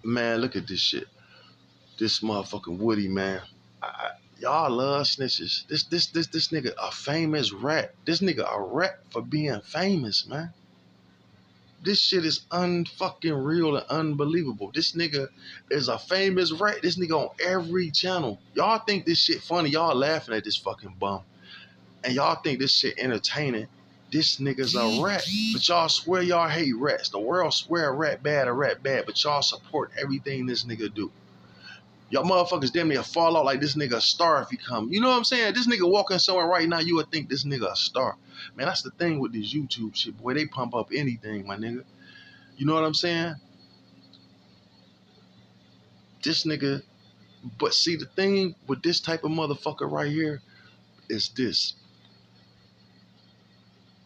Man, look at this shit. This motherfucking Woody, man. Y'all love snitches. This nigga a famous rat. This nigga a rat for being famous, man. This shit is unfucking real and unbelievable. This nigga is a famous rat. This nigga on every channel. Y'all think this shit funny. Y'all laughing at this fucking bum. And y'all think this shit entertaining. This nigga's a rat. But y'all swear y'all hate rats. The world swear a rat bad. But y'all support everything this nigga do. Y'all motherfuckers damn near fall out like this nigga a star if he come. You know what I'm saying? This nigga walking somewhere right now, you would think this nigga a star. Man, that's the thing with this YouTube shit, boy. They pump up anything, my nigga. You know what I'm saying? This nigga, but see the thing with this type of motherfucker right here is this.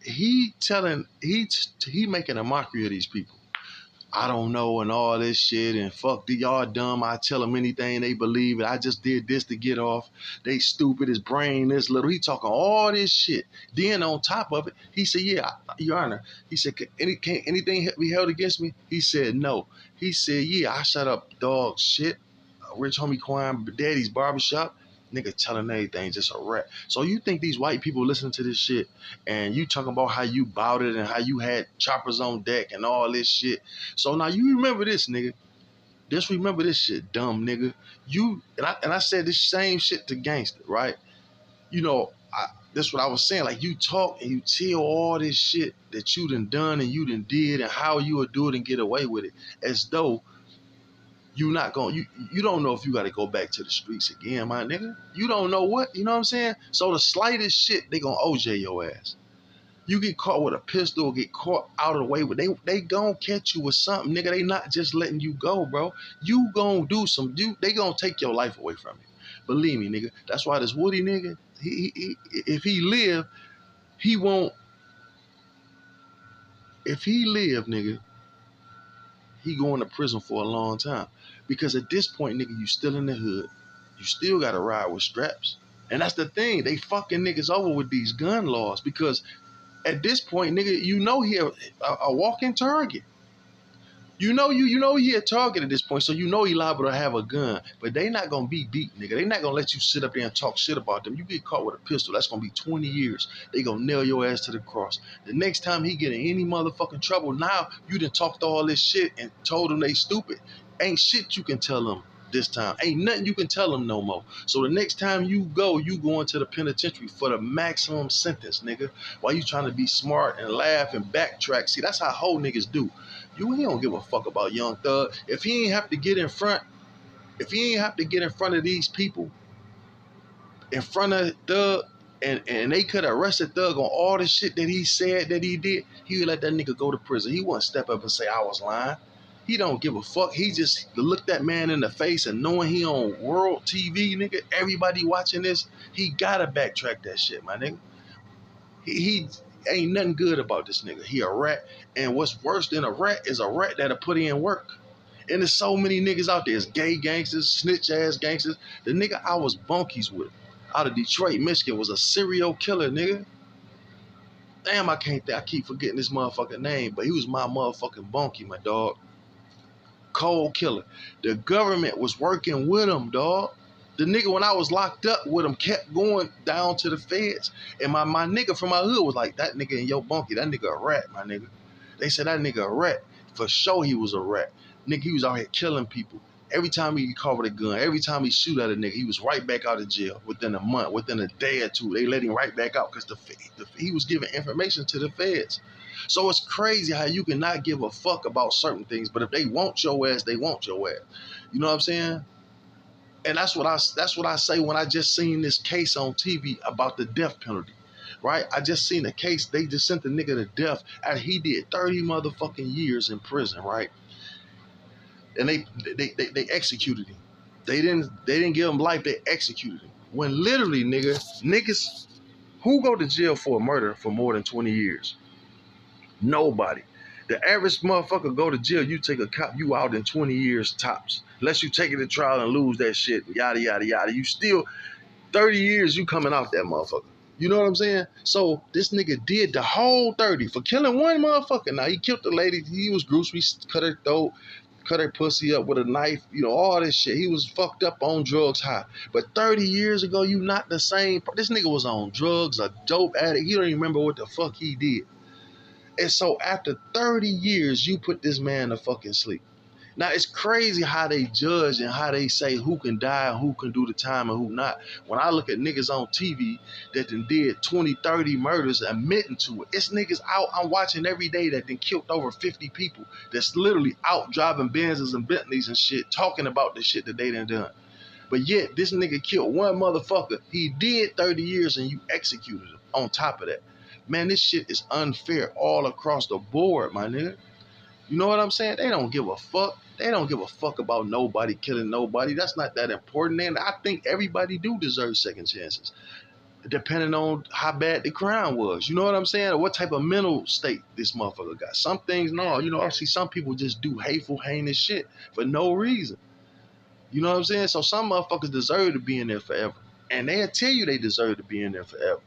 He making a mockery of these people. I don't know and all this shit and fuck y'all dumb. I tell them anything they believe it. I just did this to get off. They stupid. His brain this little. He talking all this shit. Then on top of it, he said, "Yeah, Your Honor." He said, "Can anything be held against me?" He said, "No." He said, "Yeah, I shut up dog shit. Rich Homie Quan, Daddy's Barbershop." Nigga telling everything just a rat. So you think these white people listen to this shit and you talking about how you bought it and how you had choppers on deck and all this shit. So now you remember this, nigga. Just remember this shit, dumb nigga. I said this same shit to Gangster, right? You know, that's what I was saying. Like you talk and you tell all this shit that you done and you did and how you would do it and get away with it, as though you don't know if you got to go back to the streets again, my nigga. You don't know what, you know what I'm saying? So the slightest shit, they gonna OJ your ass. You get caught with a pistol, get caught out of the way, but they gonna catch you with something, nigga. They not just letting you go, bro. You gonna do they gonna take your life away from you. Believe me, nigga. That's why this Woody nigga, if he live, he won't. If he live, nigga, he going to prison for a long time. Because at this point, nigga, you still in the hood. You still got to ride with straps. And that's the thing. They fucking niggas over with these gun laws. Because at this point, nigga, you know he a walking target. You know he a target at this point, so you know he liable to have a gun. But they not gonna be beat, nigga. They not gonna let you sit up there and talk shit about them. You get caught with a pistol, that's gonna be 20 years. They gonna nail your ass to the cross. The next time he get in any motherfucking trouble, now you done talked all this shit and told them they stupid. Ain't shit you can tell them this time. Ain't nothing you can tell them no more. So the next time you go into the penitentiary for the maximum sentence, nigga. While you trying to be smart and laugh and backtrack. See, that's how whole niggas do. He don't give a fuck about Young Thug. If he ain't have to get in front of these people, in front of Thug, and they could have arrested Thug on all the shit that he said that he did, he would let that nigga go to prison. He wouldn't step up and say I was lying. He don't give a fuck. He just looked that man in the face and knowing he on world TV, nigga, everybody watching this, he gotta backtrack that shit, my nigga. He ain't nothing good about this nigga. He a rat. And what's worse than a rat is a rat that'll put in work. And there's so many niggas out there. It's gay gangsters, snitch ass gangsters. The nigga I was bunkies with out of Detroit, Michigan was a serial killer, nigga. Damn, I keep forgetting this motherfucking name, but he was my motherfucking bunkie, my dog. Cold killer. The government was working with him, dog. The nigga, when I was locked up with him, kept going down to the feds. And my nigga from my hood was like, that nigga in your bunkie, that nigga a rat, my nigga. They said that nigga a rat. For sure he was a rat. Nigga, he was out here killing people. Every time he caught with a gun, every time he shoot at a nigga, he was right back out of jail within a month, within a day or two. They let him right back out because he was giving information to the feds. So it's crazy how you can not give a fuck about certain things, but if they want your ass, they want your ass. You know what I'm saying? And that's what I say when I just seen this case on TV about the death penalty, right? I just seen a case. They just sent the nigga to death, and he did 30 motherfucking years in prison, right? And they executed him. They didn't give him life. They executed him. When literally, niggas who go to jail for a murder for more than 20 years? Nobody. The average motherfucker go to jail, you take a cop, you out in 20 years tops. Unless you take it to trial and lose that shit, yada, yada, yada. You still, 30 years, you coming out that motherfucker. You know what I'm saying? So this nigga did the whole 30 for killing one motherfucker. Now, he killed the lady. He was gruesome. He cut her throat. cut her pussy up with a knife, all this shit. He was fucked up on drugs high. But 30 years ago, you not the same. This nigga was on drugs, a dope addict. He don't even remember what the fuck he did. And so after 30 years, you put this man to fucking sleep. Now, it's crazy how they judge and how they say who can die and who can do the time and who not. When I look at niggas on TV that done did 20, 30 murders admitting to it, it's niggas out I'm watching every day that done killed over 50 people that's literally out driving Benzes and Bentleys and shit, talking about the shit that they done. But yet, this nigga killed one motherfucker. He did 30 years and you executed him on top of that. Man, this shit is unfair all across the board, my nigga. You know what I'm saying? They don't give a fuck. They don't give a fuck about nobody killing nobody. That's not that important. And I think everybody do deserve second chances, depending on how bad the crime was. You know what I'm saying? Or what type of mental state this motherfucker got. Some things, no. I see some people just do hateful, heinous shit for no reason. You know what I'm saying? So some motherfuckers deserve to be in there forever. And they'll tell you they deserve to be in there forever.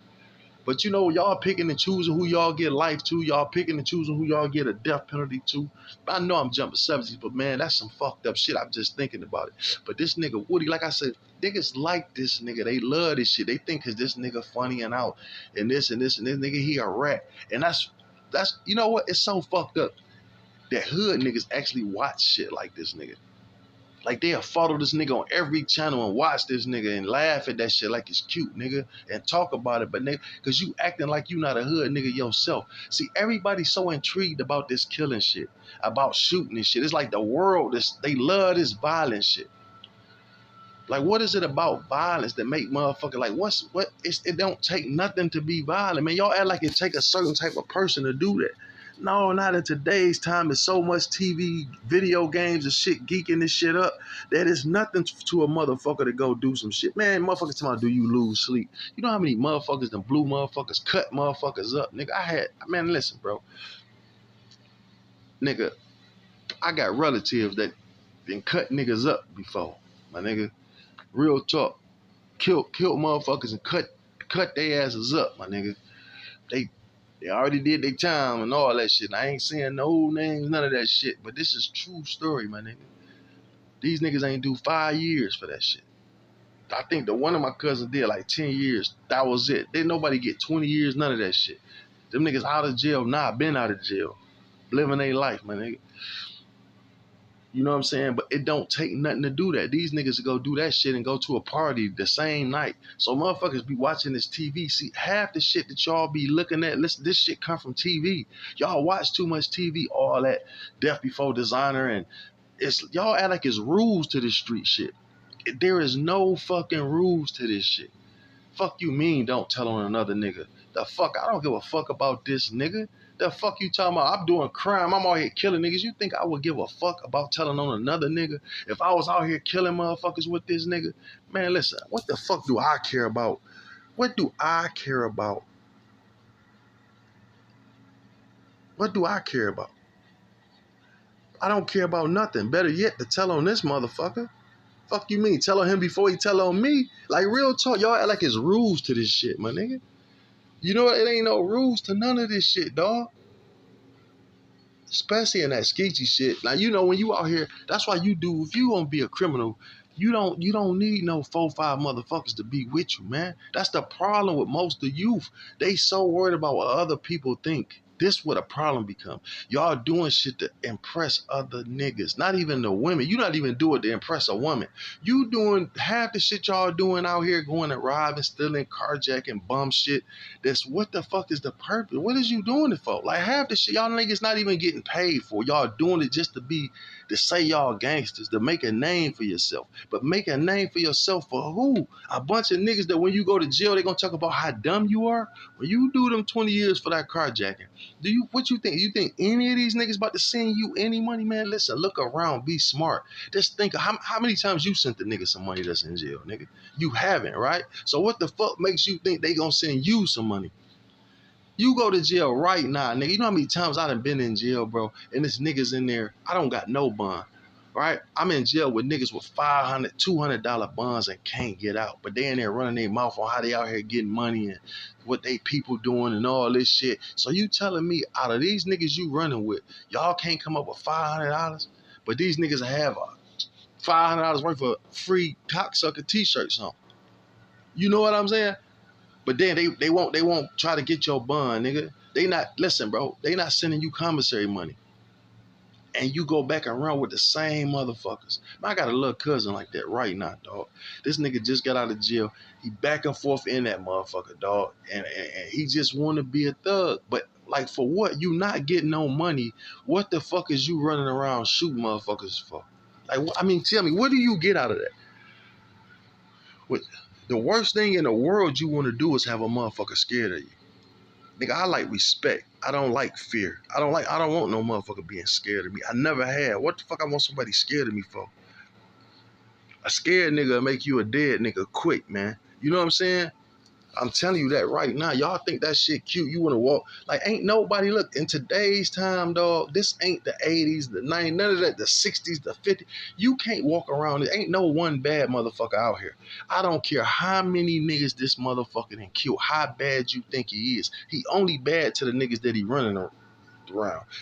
But y'all picking and choosing who y'all get life to. Y'all picking and choosing who y'all get a death penalty to. I know I'm jumping subjects, but man, that's some fucked up shit. I'm just thinking about it. But this nigga Woody, like I said, niggas like this nigga. They love this shit. They think cause this nigga funny and out and this and this and this nigga, he a rat. And that's you know what? It's so fucked up that hood niggas actually watch shit like this nigga. Like they'll follow this nigga on every channel and watch this nigga and laugh at that shit like it's cute, nigga, and talk about it. But nigga, cause you acting like you not a hood nigga yourself. See, everybody's so intrigued about this killing shit, about shooting and shit. It's like the world, they love this violent shit. Like, what is it about violence that make motherfucker like it don't take nothing to be violent, man. Y'all act like it take a certain type of person to do that. No, not in today's time. There's so much TV, video games and shit geeking this shit up that it's nothing to a motherfucker to go do some shit. Man, motherfuckers talking about do you lose sleep? You know how many motherfuckers done blew motherfuckers, cut motherfuckers up? Nigga, man, listen, bro. Nigga, I got relatives that been cut niggas up before, my nigga. Real talk. Killed motherfuckers and cut their asses up, my nigga. They already did their time and all that shit. And I ain't saying no names, none of that shit. But this is true story, my nigga. These niggas ain't do 5 years for that shit. I think the one of my cousins did like 10 years. That was it. Didn't nobody get 20 years, none of that shit. Them niggas out of jail, been out of jail. Living their life, my nigga. You know what I'm saying? But it don't take nothing to do that. These niggas go do that shit and go to a party the same night. So motherfuckers be watching this TV. See, half the shit that y'all be looking at, listen, this shit come from TV. Y'all watch too much TV, all that Death Before Dishonor, and y'all act like it's rules to this street shit. There is no fucking rules to this shit. Fuck you mean don't tell on another nigga. The fuck, I don't give a fuck about this nigga. The fuck you talking about? I'm doing crime. I'm out here killing niggas. You think I would give a fuck about telling on another nigga? If I was out here killing motherfuckers with this nigga? Man, listen, what the fuck do I care about? What do I care about? What do I care about? I don't care about nothing. Better yet, to tell on this motherfucker. Fuck you mean? Tell on him before he tell on me? Like, real talk, y'all act like it's rules to this shit, my nigga. You know what? It ain't no rules to none of this shit, dog. Especially in that skeezy shit. Now, when you out here, that's why if you gonna be a criminal, you don't need no 4-5 motherfuckers to be with you, man. That's the problem with most of the youth. They so worried about what other people think. This what a problem become. Y'all doing shit to impress other niggas. Not even the women. You not even do it to impress a woman. You doing half the shit y'all doing out here, going and robbing, stealing, carjacking, bum shit. That's what the fuck is the purpose? What is you doing it for? Like half the shit y'all niggas not even getting paid for. Y'all doing it just to say y'all gangsters, to make a name for yourself. But make a name for yourself for who? A bunch of niggas that when you go to jail, they gonna talk about how dumb you are. When you do them 20 years for that carjacking, what you think? You think any of these niggas about to send you any money, man? Listen, look around, be smart. Just think of how many times you sent the nigga some money that's in jail, nigga. You haven't, right? So what the fuck makes you think they gonna send you some money? You go to jail right now, nigga. You know how many times I done been in jail, bro, and this niggas in there, I don't got no bond, right? I'm in jail with niggas with $500, $200 bonds and can't get out, but they in there running their mouth on how they out here getting money and what they people doing and all this shit. So you telling me out of these niggas you running with, y'all can't come up with $500? But these niggas have $500 worth of free cocksucker t-shirts on. You know what I'm saying? But then they won't try to get your bond, nigga. They not listen, bro. They not sending you commissary money, and you go back and run with the same motherfuckers. Man, I got a little cousin like that right now, dog. This nigga just got out of jail. He back and forth in that motherfucker, dog, and he just want to be a thug. But like, for what? You not getting no money. What the fuck is you running around shooting motherfuckers for? Like, I mean, tell me, what do you get out of that? What, the worst thing in the world you want to do is have a motherfucker scared of you. Nigga, I like respect. I don't like fear. I don't want no motherfucker being scared of me. I never had. What the fuck I want somebody scared of me for? A scared nigga will make you a dead nigga quick, man. You know what I'm saying? I'm telling you that right now. Y'all think that shit cute. You want to walk. Like, ain't nobody, look, in today's time, dog, this ain't the 80s, the 90s, none of that, the 60s, the 50s. You can't walk around. There ain't no one bad motherfucker out here. I don't care how many niggas this motherfucker done killed, how bad you think he is. He only bad to the niggas that he running around.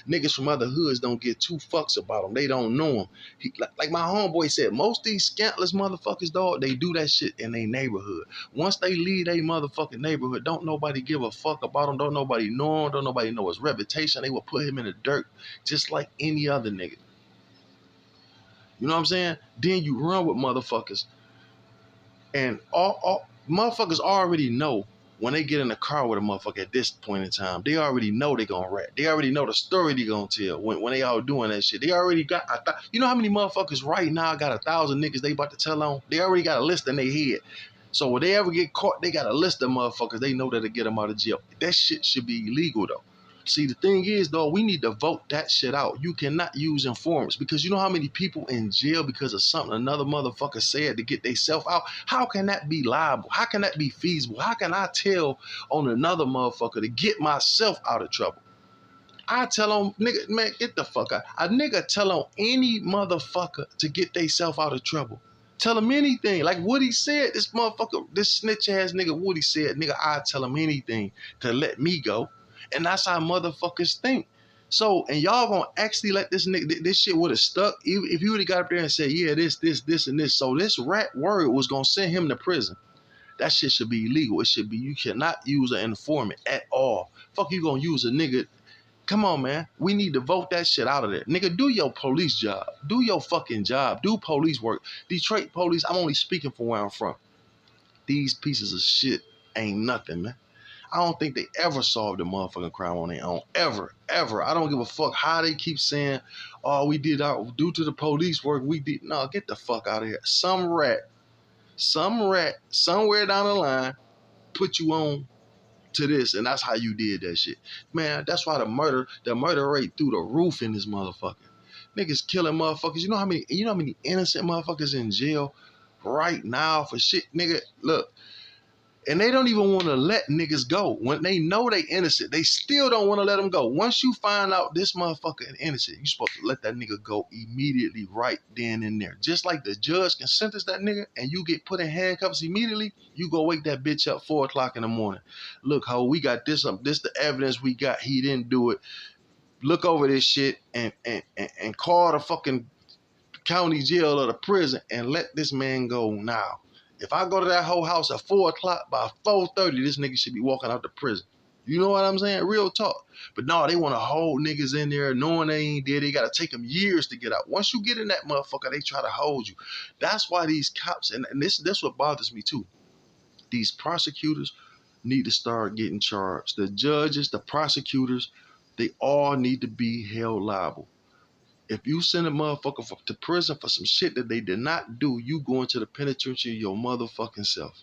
Niggas from other hoods don't get two fucks about him. They don't know him. Like my homeboy said, most of these scantless motherfuckers, dog, they do that shit in their neighborhood. Once they leave their motherfucking neighborhood, don't nobody give a fuck about him. Don't nobody know him. Don't nobody know his reputation. They will put him in the dirt just like any other nigga. You know what I'm saying? Then you run with motherfuckers, and all motherfuckers already know when they get in the car with a motherfucker at this point in time. They already know they gonna rat. They already know the story they gonna tell when they all doing that shit. They already got, you know how many motherfuckers right now got 1,000 niggas they about to tell on? They already got a list in their head. So when they ever get caught, they got a list of motherfuckers they know that'll get them out of jail. That shit should be illegal though. See, the thing is, though, we need to vote that shit out. You cannot use informants, because you know how many people in jail because of something another motherfucker said to get themselves out? How can that be liable? How can that be feasible? How can I tell on another motherfucker to get myself out of trouble? I tell on, nigga, man, get the fuck out. A nigga tell on any motherfucker to get theyself out of trouble. Tell him anything. Like Woody said, this motherfucker, this snitch ass nigga Woody said, nigga, I tell him anything to let me go. And that's how motherfuckers think. So, and y'all gonna actually let this nigga, this shit would have stuck if you would have got up there and said, yeah, this, and this. So this rat word was gonna send him to prison. That shit should be illegal. It should be, you cannot use an informant at all. Fuck you gonna use a nigga. Come on, man. We need to vote that shit out of there. Nigga, do your police job. Do your fucking job. Do police work. Detroit police, I'm only speaking from where I'm from. These pieces of shit ain't nothing, man. I don't think they ever solved a motherfucking crime on their own. Ever. I don't give a fuck how they keep saying, oh, we did our, due to the police work, we did. No, get the fuck out of here. Some rat, somewhere down the line, put you on to this, and that's how you did that shit. Man, that's why the murder rate through the roof in this motherfucker. Niggas killing motherfuckers. You know how many innocent motherfuckers in jail right now for shit, nigga? Look, and they don't even want to let niggas go. When they know they innocent, they still don't want to let them go. Once you find out this motherfucker is innocent, you supposed to let that nigga go immediately, right then and there. Just like the judge can sentence that nigga and you get put in handcuffs immediately, you go wake that bitch up 4 o'clock in the morning. Look, ho, we got this up. This the evidence we got. He didn't do it. Look over this shit and call the fucking county jail or the prison and let this man go now. If I go to that whole house at 4 o'clock, by 4:30, this nigga should be walking out the prison. You know what I'm saying? Real talk. But no, they want to hold niggas in there knowing they ain't dead. They got to take them years to get out. Once you get in that motherfucker, they try to hold you. That's why these cops, and this what bothers me too. These prosecutors need to start getting charged. The judges, the prosecutors, they all need to be held liable. If you send a motherfucker to prison for some shit that they did not do, you going to the penitentiary your motherfucking self.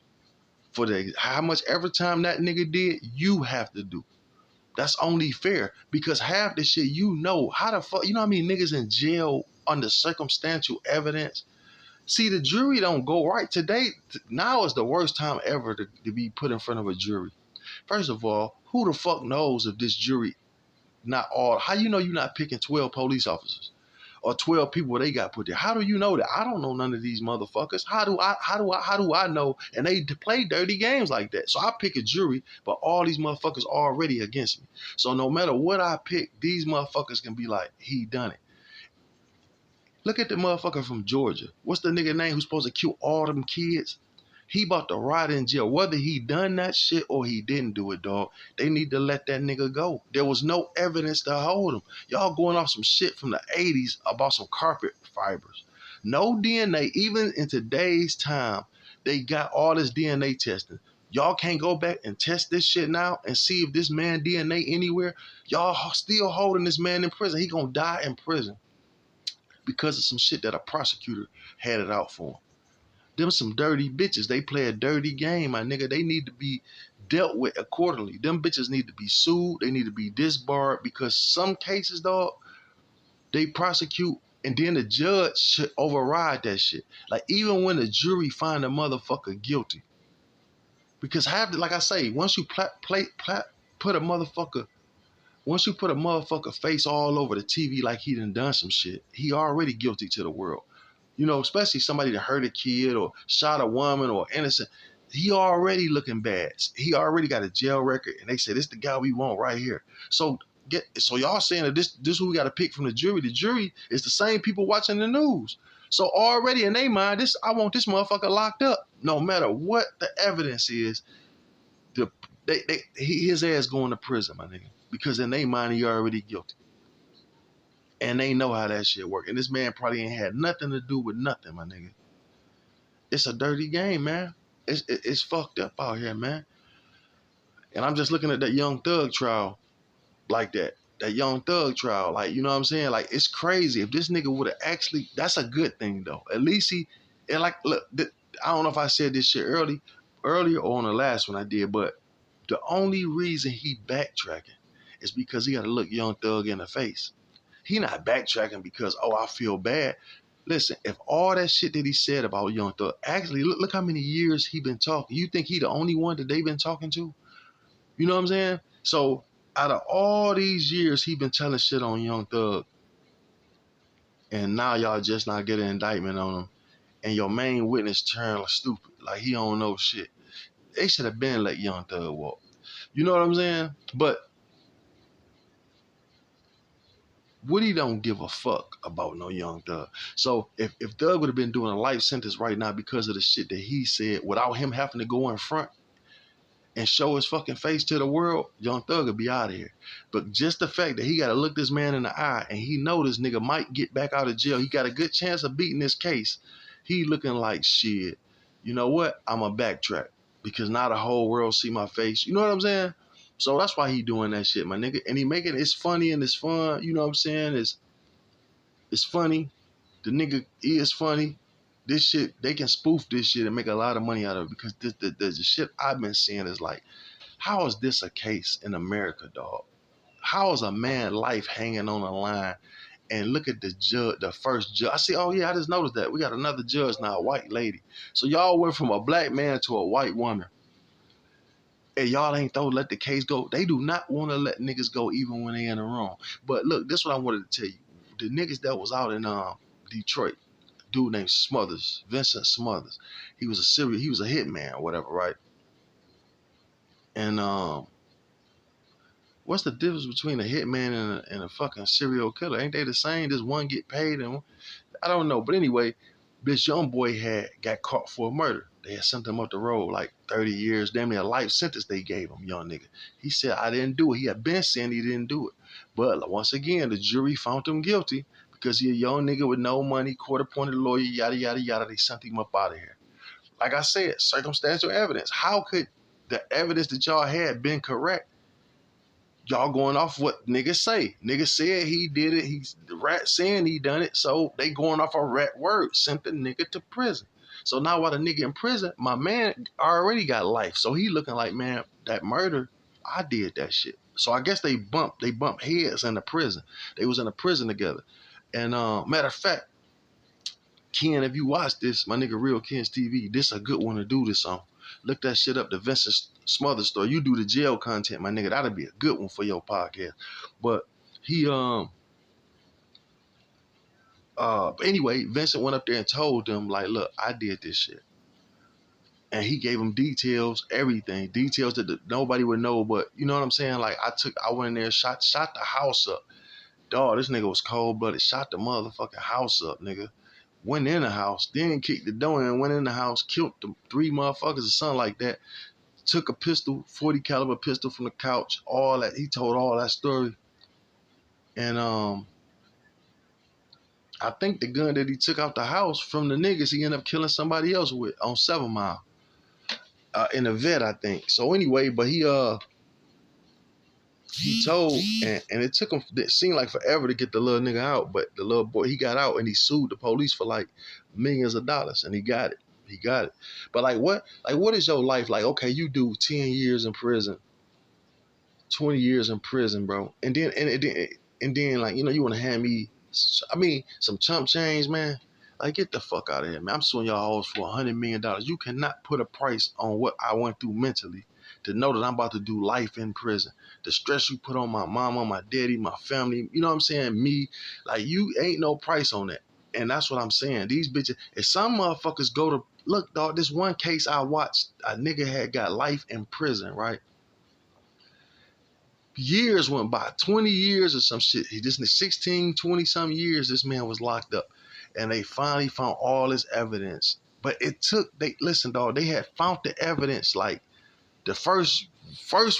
For how much every time that nigga did, you have to do. That's only fair, because half the shit you know, how the fuck, you know how many niggas in jail under circumstantial evidence? See, the jury don't go right. Today, now is the worst time ever to be put in front of a jury. First of all, who the fuck knows if this jury, not all, how you know you're not picking 12 police officers? Or 12 people they got put there. How do you know that? I don't know none of these motherfuckers. How do I know? And they play dirty games like that. So I pick a jury, but all these motherfuckers already against me. So no matter what I pick, these motherfuckers can be like, he done it. Look at the motherfucker from Georgia. What's the nigga name who's supposed to kill all them kids? He about to rot in jail. Whether he done that shit or he didn't do it, dog, they need to let that nigga go. There was no evidence to hold him. Y'all going off some shit from the 80s about some carpet fibers. No DNA. Even in today's time, they got all this DNA testing. Y'all can't go back and test this shit now and see if this man DNA anywhere. Y'all still holding this man in prison. He gonna die in prison because of some shit that a prosecutor had it out for him. Them some dirty bitches. They play a dirty game, my nigga. They need to be dealt with accordingly. Them bitches need to be sued. They need to be disbarred because some cases, dog, they prosecute and then the judge should override that shit. Like even when the jury find a motherfucker guilty, because like I say, once you put a motherfucker, once you put a motherfucker face all over the TV like he done some shit, he already guilty to the world. You know, especially somebody that hurt a kid or shot a woman or innocent. He already looking bad. He already got a jail record, and they said this the guy we want right here. So y'all saying that this who we got to pick from the jury. The jury is the same people watching the news. So already in their mind, I want this motherfucker locked up. No matter what the evidence is, his ass going to prison, my nigga. Because in their mind, he already guilty. And they know how that shit work. And this man probably ain't had nothing to do with nothing, my nigga. It's a dirty game, man. It's fucked up out here, man. And I'm just looking at that Young Thug trial like that. That Young Thug trial, like, you know what I'm saying? Like, it's crazy. If this nigga would have actually, that's a good thing, though. At least and like, look, I don't know if I said this shit earlier or on the last one I did, but the only reason he backtracking is because he got to look Young Thug in the face. He not backtracking because, oh, I feel bad. Listen, if all that shit that he said about Young Thug, actually, look how many years he been talking. You think he the only one that they been talking to? You know what I'm saying? So out of all these years, he been telling shit on Young Thug, and now y'all just not get an indictment on him, and your main witness turned stupid, like he don't know shit. They should have been let Young Thug walk. You know what I'm saying? But Woody don't give a fuck about no Young Thug. So if Thug would have been doing a life sentence right now because of the shit that he said, without him having to go in front and show his fucking face to the world, Young Thug would be out of here. But just the fact that he got to look this man in the eye and he know this nigga might get back out of jail, he got a good chance of beating this case. He looking like shit. You know what? I'm a backtrack because now the whole world see my face. You know what I'm saying? So that's why he doing that shit, my nigga. And he making it's funny and it's fun. You know what I'm saying? It's funny. The nigga is funny. This shit, they can spoof this shit and make a lot of money out of it because the shit I've been seeing is like, how is this a case in America, dog? How is a man's life hanging on the line? And look at the judge, the first judge. I see, oh yeah, I just noticed that. We got another judge now, a white lady. So y'all went from a black man to a white woman. And y'all ain't let the case go. They do not want to let niggas go even when they in the wrong. But look, this is what I wanted to tell you. The niggas that was out in Detroit, dude named Smothers, Vincent Smothers. He was a hitman or whatever, right? And what's the difference between a hitman and a fucking serial killer? Ain't they the same? Does one get paid and I don't know. But anyway, this young boy got caught for a murder. They had sent him up the road like 30 years, damn near a life sentence they gave him, young nigga. He said, I didn't do it. He had been saying he didn't do it. But once again, the jury found him guilty because he a young nigga with no money, court-appointed lawyer, yada, yada, yada. They sent him up out of here. Like I said, circumstantial evidence. How could the evidence that y'all had been correct? Y'all going off what niggas say. Niggas said he did it. He's the rat saying he done it. So they going off a rat word. Sent the nigga to prison. So now while the nigga in prison, my man already got life. So he looking like, man, that murder, I did that shit. So I guess they bumped heads in the prison. They was in a prison together. And matter of fact, Ken, if you watch this, my nigga Real Ken's TV, this a good one to do this on. Look that shit up, the Vincent Smothers story. You do the jail content, my nigga. That'll be a good one for your podcast. But he but anyway, Vincent went up there and told them, like, look, I did this shit. And he gave them details, everything, details that nobody would know. But you know what I'm saying? Like I went in there, shot the house up. Dog, this nigga was cold-blooded. Shot the motherfucking house up, nigga. Went in the house, then kicked the door in, went in the house, killed the 3 motherfuckers or something like that. Took a pistol, 40 caliber pistol from the couch, all that. He told all that story. And I think the gun that he took out the house from the niggas, he ended up killing somebody else with on 7 Mile. In a vet, I think. So anyway, but he told, and it took him, it seemed like forever to get the little nigga out, but the little boy, he got out and he sued the police for like millions of dollars, and he got it. He got it. But what is your life like? Okay, you do 10 years in prison, 20 years in prison, bro. And then like, you want to hand me, some chump change, man. Like, get the fuck out of here, man. I'm suing y'all hoes for $100 million. You cannot put a price on what I went through mentally to know that I'm about to do life in prison. The stress you put on my mama, my daddy, my family, you know what I'm saying? Me, like, you ain't no price on that. And that's what I'm saying. These bitches, if some motherfuckers go to, look, dog, this one case I watched, a nigga had got life in prison, right? Years went by, 20 years or some shit. He just 16, 20 some years this man was locked up. And they finally found all this evidence. But it took, listen, dog, they had found the evidence like the first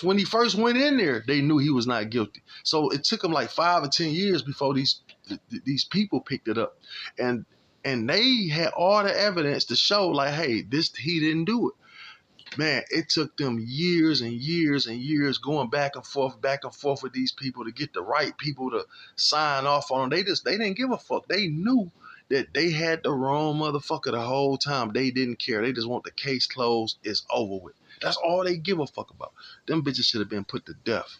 when he first went in there, they knew he was not guilty. So it took them like 5 or 10 years before these people picked it up. And they had all the evidence to show like, hey, he didn't do it. Man, it took them years and years and years going back and forth with these people to get the right people to sign off on them. They didn't give a fuck. They knew that they had the wrong motherfucker the whole time. They didn't care. They just want the case closed. It's over with. That's all they give a fuck about. Them bitches should have been put to death.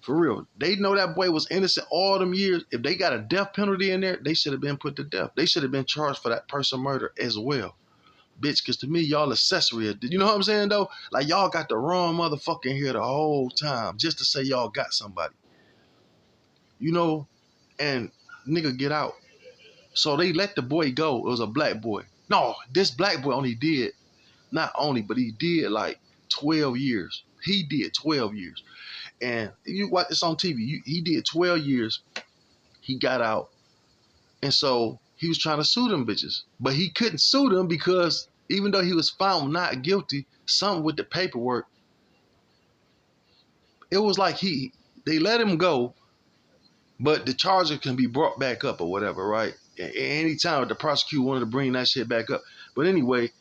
For real. They know that boy was innocent all them years. If they got a death penalty in there, they should have been put to death. They should have been charged for that person murder as well. Bitch, because to me, y'all accessory. You know what I'm saying, though? Like, y'all got the wrong motherfucker in here the whole time just to say y'all got somebody. And nigga get out. So they let the boy go. It was a black boy. No, this black boy but he did like 12 years. He did 12 years. And you watch this on TV. He did 12 years. He got out. And so he was trying to sue them bitches. But he couldn't sue them because even though he was found not guilty, something with the paperwork, it was like they let him go, but the charger can be brought back up or whatever, right? Anytime the prosecutor wanted to bring that shit back up. But anyway,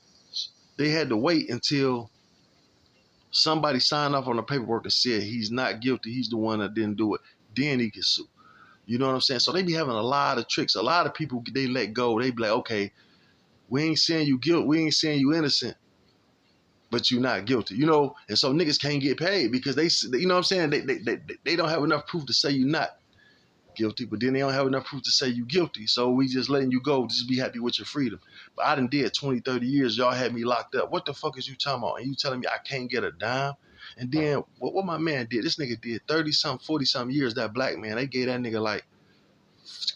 they had to wait until somebody signed off on the paperwork and said he's not guilty. He's the one that didn't do it. Then he can sue. You know what I'm saying? So they be having a lot of tricks. A lot of people, they let go. They be like, okay, we ain't saying you guilty. We ain't saying you innocent, but you're not guilty. And so niggas can't get paid because they, you know what I'm saying? They don't have enough proof to say you're not guilty, but then they don't have enough proof to say you guilty. So we just letting you go. Just be happy with your freedom. But I done did 20, 30 years. Y'all had me locked up. What the fuck is you talking about? And you telling me I can't get a dime? And then what my man did, this nigga did 30-something, 40-something years, that black man. They gave that nigga like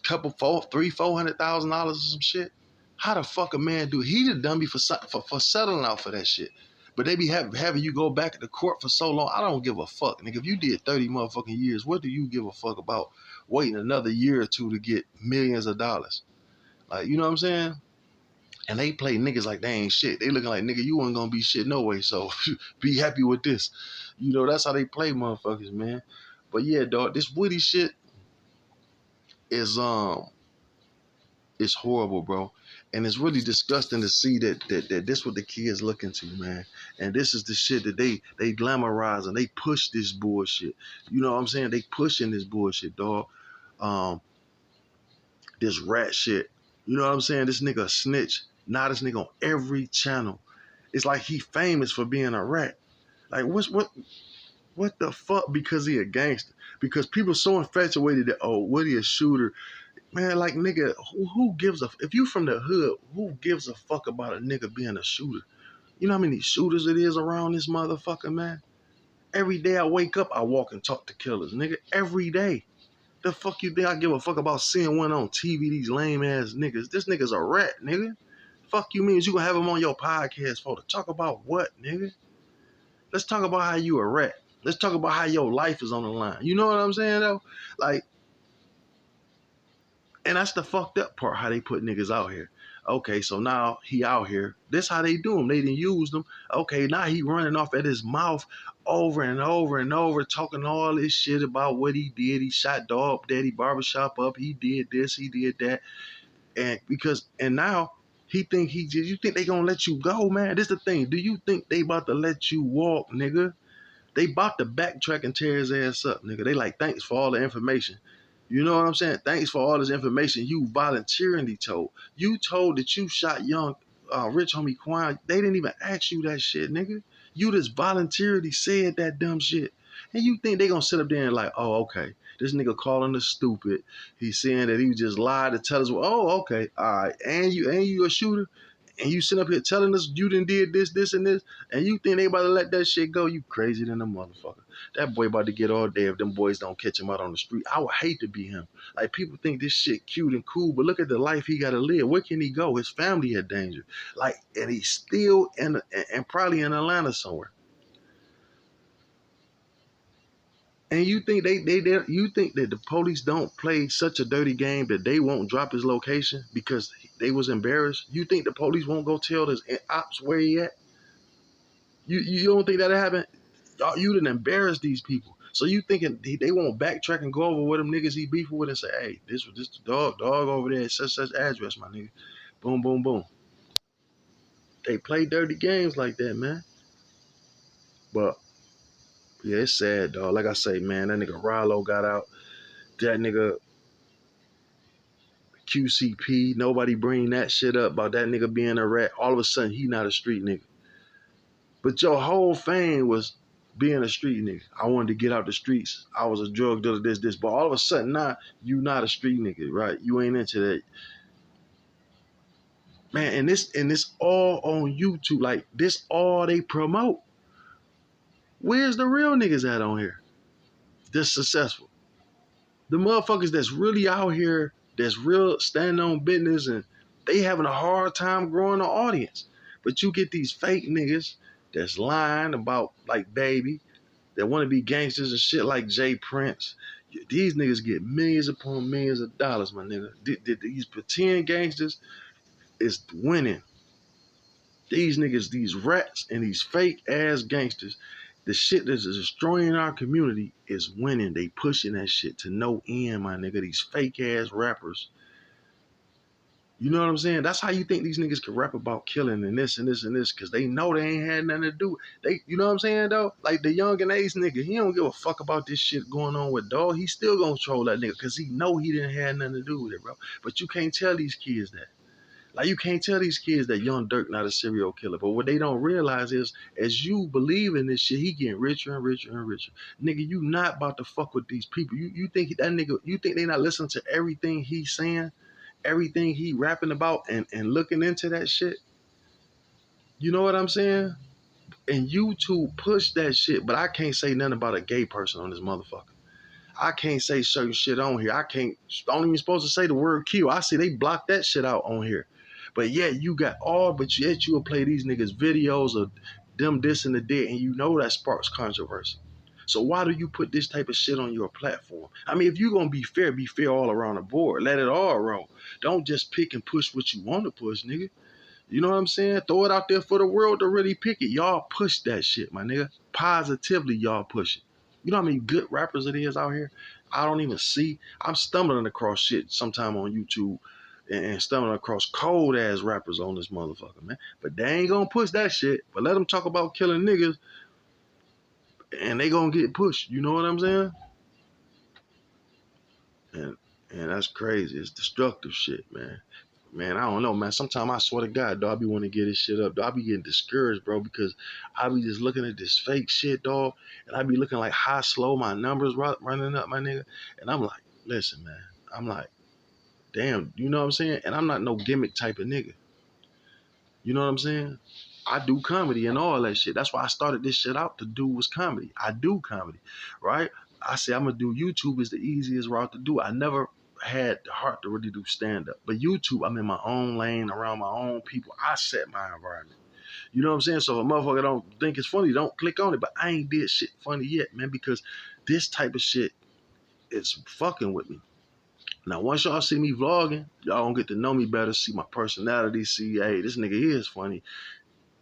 $400,000 or some shit. How the fuck a man do it? He the dummy for settling out for that shit. But they be having you go back to court for so long. I don't give a fuck. Nigga, if you did 30 motherfucking years, what do you give a fuck about waiting another year or two to get millions of dollars? Like, you know what I'm saying? And they play niggas like they ain't shit. They looking like, nigga, you ain't gonna be shit no way. So be happy with this. That's how they play motherfuckers, man. But yeah, dog, this Woody shit is it's horrible, bro. And it's really disgusting to see that this what the kids look into, man. And this is the shit that they glamorize and they push this bullshit. You know what I'm saying? They pushing this bullshit, dog. This rat shit. You know what I'm saying? This nigga a snitch. Now this nigga on every channel. It's like he famous for being a rat. Like what the fuck? Because he a gangster. Because people so infatuated that, oh, Woody a shooter. Man, like, nigga, who gives a... If you from the hood, who gives a fuck about a nigga being a shooter? You know how many shooters it is around this motherfucker, man? Every day I wake up, I walk and talk to killers, nigga. Every day. The fuck you think I give a fuck about seeing one on TV, these lame-ass niggas? This nigga's a rat, nigga. Fuck you means you gonna have him on your podcast for to talk about what, nigga? Let's talk about how you a rat. Let's talk about how your life is on the line. You know what I'm saying, though? Like, And that's the fucked up part, how they put niggas out here. Okay, so now he out here. This how they do him. They didn't use them. Okay, now he running off at his mouth over and over and over, talking all this shit about what he did. He shot Dog Daddy Barbershop up. He did this, he did that. And now he think you think they gonna let you go, man? This the thing. Do you think they about to let you walk, nigga? They about to backtrack and tear his ass up, nigga. They like, thanks for all the information. You know what I'm saying? Thanks for all this information you voluntarily told. You told that you shot young Rich Homie Quan. They didn't even ask you that shit, nigga. You just voluntarily said that dumb shit. And you think they gonna sit up there and like, oh, okay, this nigga calling us stupid. He's saying that he just lied to tell us, oh, okay, all right. And you a shooter? And you sit up here telling us you done did this, this, and this, and you think they about to let that shit go? You crazy than a motherfucker. That boy about to get all day if them boys don't catch him out on the street. I would hate to be him. Like, people think this shit cute and cool, but look at the life he got to live. Where can he go? His family in danger. Like, and he's still and probably in Atlanta somewhere. And you think you think that the police don't play such a dirty game that they won't drop his location because they was embarrassed? You think the police won't go tell his ops where he at? You don't think that'll happen? You done embarrass these people. So you thinking they won't backtrack and go over what them niggas he beefing with and say, hey, this was just the dog over there at such address, my nigga. Boom, boom, boom. They play dirty games like that, man. But yeah, it's sad, dog. Like I say, man, that nigga Rollo got out. That nigga QCP, nobody bring that shit up about that nigga being a rat. All of a sudden, he not a street nigga. But your whole fame was being a street nigga. I wanted to get out the streets. I was a drug dealer, this. But all of a sudden, now, you not a street nigga, right? You ain't into that. Man, and this all on YouTube. Like, this all they promote. Where's the real niggas at on here that's successful? The motherfuckers that's really out here, that's real standing on business, and they having a hard time growing the audience. But you get these fake niggas that's lying about, like, Baby, that want to be gangsters and shit like Jay Prince. These niggas get millions upon millions of dollars, my nigga. These pretend gangsters is winning. These niggas, these rats and these fake ass gangsters, the shit that's destroying our community is winning. They pushing that shit to no end, my nigga. These fake ass rappers. You know what I'm saying? That's how you think these niggas can rap about killing and this and this and this, because they know they ain't had nothing to do. You know what I'm saying, though? Like the Young and Ace nigga, he don't give a fuck about this shit going on with Dog. He still gonna troll that nigga because he know he didn't have nothing to do with it, bro. But you can't tell these kids that. Like, you can't tell these kids that Young Dirk not a serial killer. But what they don't realize is, as you believe in this shit, he getting richer and richer and richer. Nigga, you not about to fuck with these people. You think that nigga, you think they not listening to everything he's saying, everything he rapping about and looking into that shit? You know what I'm saying? And YouTube push that shit, but I can't say nothing about a gay person on this motherfucker. I can't say certain shit on here. I don't even supposed to say the word kill. I see they block that shit out on here. But yet yet you'll play these niggas videos of them this and the dead, and you know that sparks controversy. So why do you put this type of shit on your platform? I mean, if you're gonna be fair all around the board. Let it all roll. Don't just pick and push what you want to push, nigga. You know what I'm saying? Throw it out there for the world to really pick it. Y'all push that shit, my nigga. Positively, y'all push it. You know how many good rappers it is out here? I don't even see. I'm stumbling across shit sometime on YouTube and stumbling across cold ass rappers on this motherfucker, man. But they ain't gonna push that shit. But let them talk about killing niggas and they gonna get pushed. You know what I'm saying? And that's crazy. It's destructive shit, man. Man, I don't know, man. Sometimes I swear to God, dog, I be want to get this shit up. Dog, I be getting discouraged, bro, because I be just looking at this fake shit, dog, and I be looking like how slow my numbers running up, my nigga. And I'm like, listen, man. I'm like, damn, you know what I'm saying? And I'm not no gimmick type of nigga. You know what I'm saying? I do comedy and all that shit. That's why I started this shit out to do was comedy. I do comedy, right? I say I'm gonna do YouTube is the easiest route to do. I never had the heart to really do stand up, but YouTube, I'm in my own lane around my own people. I set my environment. You know what I'm saying? So if a motherfucker don't think it's funny, don't click on it. But I ain't did shit funny yet, man, because this type of shit is fucking with me. Now, once y'all see me vlogging, y'all gonna get to know me better, see my personality, see, hey, this nigga is funny,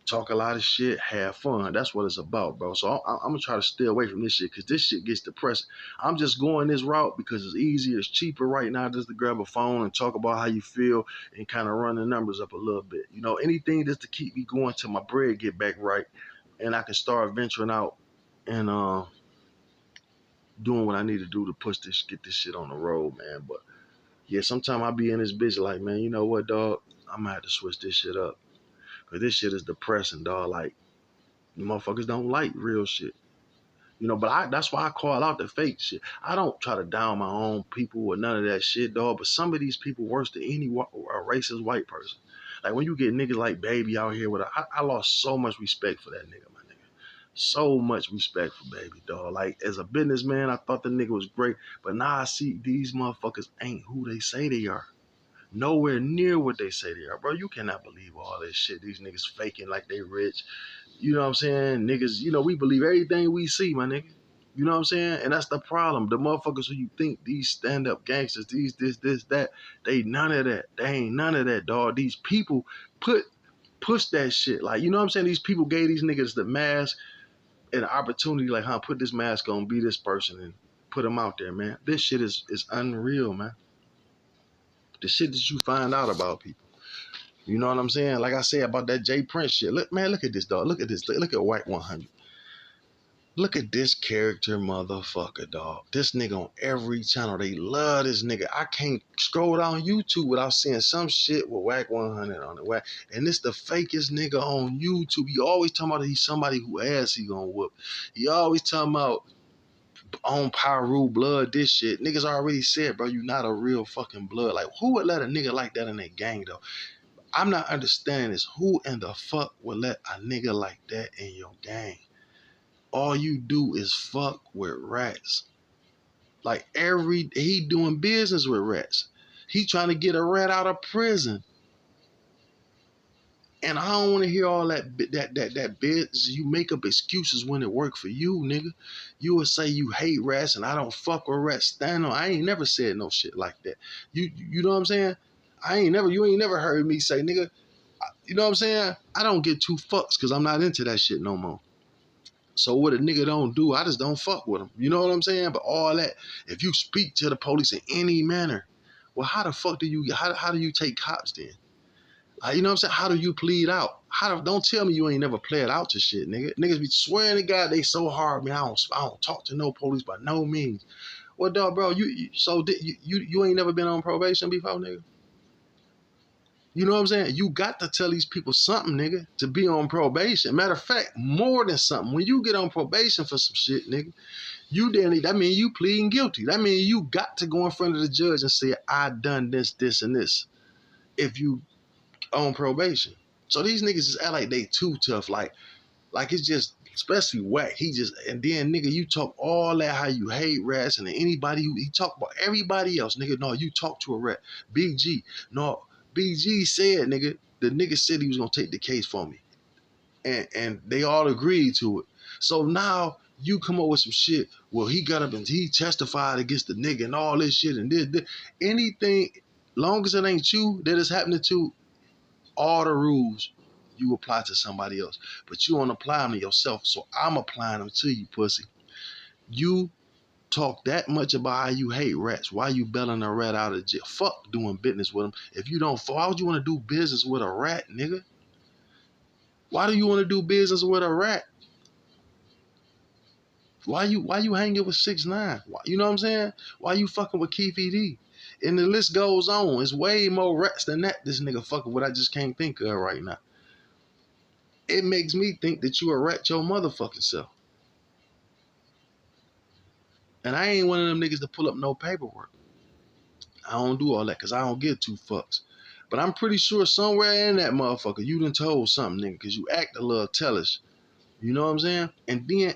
talk a lot of shit, have fun. That's what it's about, bro. So I'm gonna try to stay away from this shit because this shit gets depressing. I'm just going this route because it's easier, it's cheaper right now just to grab a phone and talk about how you feel and kind of run the numbers up a little bit. You know, anything just to keep me going till my bread get back right and I can start venturing out and doing what I need to do to get this shit on the road, man. But yeah, sometimes I be in this bitch like, man, you know what, dog? I'm gonna have to switch this shit up. Cause this shit is depressing, dog. Like, the motherfuckers don't like real shit. You know, but that's why I call out the fake shit. I don't try to down my own people or none of that shit, dog. But some of these people worse than any racist white person. Like when you get niggas like Baby out here I lost so much respect for that nigga, my nigga. So much respect for Baby, dog. Like as a businessman, I thought the nigga was great, but now I see these motherfuckers ain't who they say they are. Nowhere near what they say they are, bro. You cannot believe all this shit. These niggas faking like they rich. You know what I'm saying? Niggas, you know, we believe everything we see, my nigga. You know what I'm saying? And that's the problem. The motherfuckers who you think these stand-up gangsters, these, this, that, they none of that. They ain't none of that, dog. These people push that shit. Like, you know what I'm saying? These people gave these niggas the mask and the opportunity, like, put this mask on, be this person, and put them out there, man. This shit is unreal, man. The shit that you find out about people. You know what I'm saying? Like I said about that Jay Prince shit. Look, man, look at this, dog. Look at this. Look at White 100. Look at this character motherfucker, dog. This nigga on every channel. They love this nigga. I can't scroll down YouTube without seeing some shit with Whack 100 on it. And this the fakest nigga on YouTube. He always talking about he's somebody who ass he gonna whoop. He always talking about on Pyru blood, this shit. Niggas already said, bro, you not a real fucking blood. Like, who would let a nigga like that in their gang, though? I'm not understanding this. Who in the fuck would let a nigga like that in your gang? All you do is fuck with rats. Like he doing business with rats. He trying to get a rat out of prison. And I don't want to hear all that bitch. You make up excuses when it work for you, nigga. You will say you hate rats and I don't fuck with rats. Stand on. I ain't never said no shit like that. You know what I'm saying? You ain't never heard me say, nigga, you know what I'm saying? I don't get two fucks because I'm not into that shit no more. So what a nigga don't do, I just don't fuck with him. You know what I'm saying? But all that, if you speak to the police in any manner, well, how the fuck do you take cops then? You know what I'm saying? How do you plead out? Don't tell me you ain't never played out to shit, nigga. Niggas be swearing to God they so hard, man. I don't talk to no police by no means. Well, dog, bro, you ain't never been on probation before, nigga. You know what I'm saying? You got to tell these people something, nigga, to be on probation. Matter of fact, more than something. When you get on probation for some shit, nigga, that means you pleading guilty. That means you got to go in front of the judge and say, I done this, this, and this. If you on probation. So these niggas just act like they too tough. Like it's just, especially Whack. And then, nigga, you talk all that how you hate rats and anybody he talk about everybody else, nigga. No, you talk to a rat. BG. No, BG said, nigga, the nigga said he was gonna take the case for me. And they all agreed to it. So now you come up with some shit. Well, he got up and he testified against the nigga and all this shit and this. Anything, long as it ain't you that is happening to, all the rules you apply to somebody else. But you don't apply them to yourself. So I'm applying them to you, pussy. You talk that much about how you hate rats. Why you bailing a rat out of jail? Fuck doing business with them. If you don't, why would you want to do business with a rat, nigga? Why do you want to do business with a rat? Why you hanging with 6ix9ine? You know what I'm saying? Why you fucking with Keefe D? And the list goes on. It's way more rats than that this nigga fucking with. I just can't think of right now. It makes me think that you a rat your motherfucking self. And I ain't one of them niggas to pull up no paperwork. I don't do all that because I don't give two fucks. But I'm pretty sure somewhere in that motherfucker you done told something, nigga, because you act a little tellish. You know what I'm saying? And then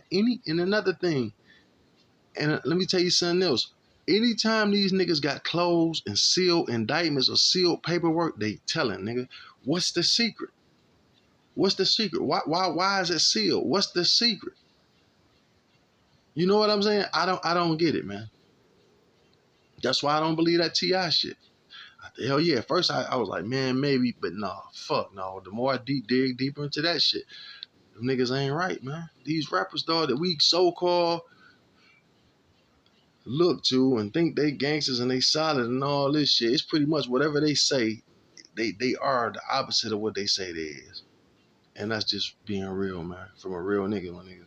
another thing, and let me tell you something else. Anytime these niggas got closed and sealed indictments or sealed paperwork, they telling, nigga, what's the secret? What's the secret? Why is it sealed? What's the secret? You know what I'm saying? I don't get it, man. That's why I don't believe that T.I. shit. Hell yeah. At first I was like, man, maybe, but nah, fuck no. The more I dig deeper into that shit, them niggas ain't right, man. These rappers, dog, that we so-called look to and think they gangsters and they solid and all this shit, it's pretty much whatever they say, they are the opposite of what they say they is. And that's just being real, man. From a real nigga, my nigga.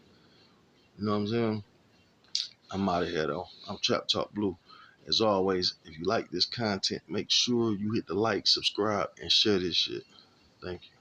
You know what I'm saying? I'm out of here though. I'm Trap Talk Blue. As always, if you like this content, make sure you hit the like, subscribe, and share this shit. Thank you.